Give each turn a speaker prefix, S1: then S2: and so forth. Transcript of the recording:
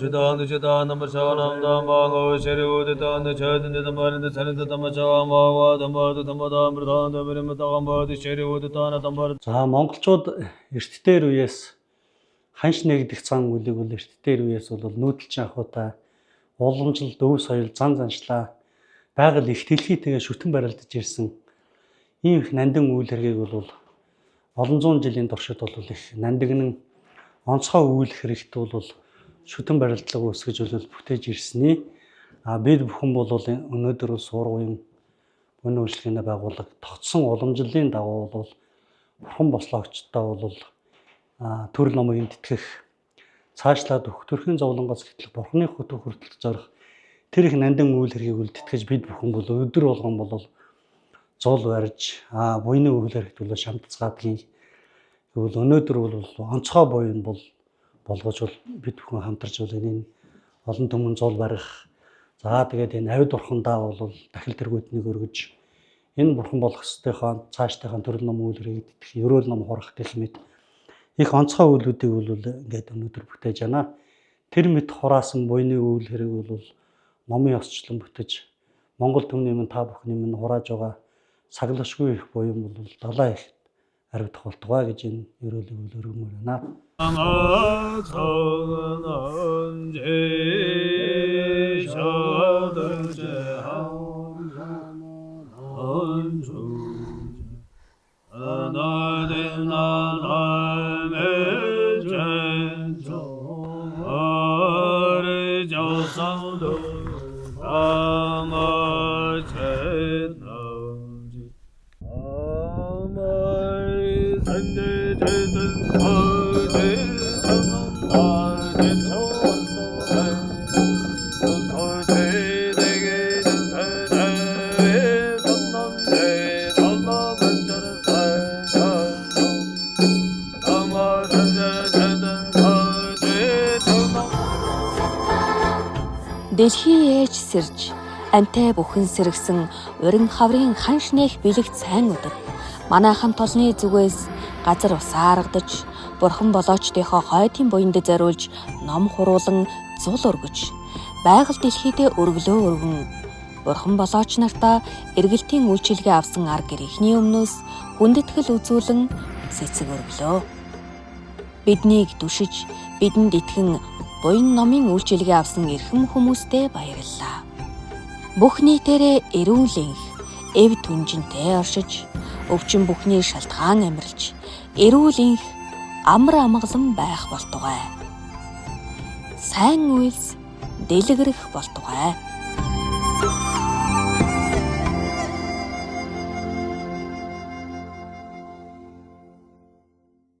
S1: Chidan Chidan Namashanam Dambango Sheru Ditan Chadin Damarin the Sanin Damachama Damad Damadam Bradan Damirimataamba Sheru Ditan Damar.
S2: За монголчууд эрт дээр үеэс ханш нэгдэх цан үлийг бол эрт дээр үеэс бол нүүдэлчин ахуйтай уламжлал өв соёл зан заншлаа байгаль их дэлхийтэйгээ шүтэн барилдаж ирсэн ийм их нандин үйл хэргийг бол олон зуун жилийн туршид бол их нандинн онцгой үйл хэрэгт бол шүтэн барилдлага үүсгэж бол бүтээж ирсний бид бүхэн бол өнөөдөр сургуулийн өнөө үйлчлэгийн байгууллага тогтсон уламжлалын дагуу бол бурхан бослогчтой бол төр номыг нэтгэх цаашлаад төрхийн зовлонгоос хэтлэх бурханы хөтө хүртэл зорих тэр их нандин үйл хэргийг үлдэтгэж бид бүхэн бол өдөр болгон бол зул барьж буйны үйл хэрэгт бол шамтцгаадгийг гэвэл өнөөдөр бол онцгой буйн бол болгож бол бид бүхэн хамтарч бол энэ олон түмэн зул барих тэгээд энэ авид бурхандаа бол дахил тэргүүднийг өргөж энэ бурхан болох ёстойхоо цаашдынхаа төрөл ном үйл хэргийг итгэх ерөөл ном хурах гэх мэт их онцгой үйлүүдийг бол ингээд өнөөдөр бүтээж байна. Тэр мэт хураасан буйны үйл хэрэг бол номын ёсчлон бүтэж Монгол түмний минь та бүхний минь хурааж байгаа саглашгүй их буян бол далаа их харагдах болтугай гэж энэ ерөөлийг өргөмөр байна.
S3: Дэлхий ээж сэрж антай бүхэн сэргсэн урин хаврын ханш нээх бэлэгт сайн өдөр манай хамт олонны зүгээс газар усааргадж бурхан болоочдынхоо хойдын буянд зориулж ном хуруулан зул өргөж байгаль дэлхийдээ өргөлөө өргөн бурхан болооч нартаа эргэлтийн үйлчилгээ авсан ар гэрийнхний өмнөөс хүндэтгэл үзүүлэн цэцэг өргөлөө биднийг түшиж бидэнд итгэн буян номын үйлчилгээ авсан эрхэм хүмүүстээ баярлалаа. Бүх нийтээрээ эрүүлэнх, эв түнжинтэй оршиж, өвчин бүхний шалтгаан амарлж, эрүүлэнх амар амгалан байх болтугай. Сайн үйлс дэлгэрэх болтугай.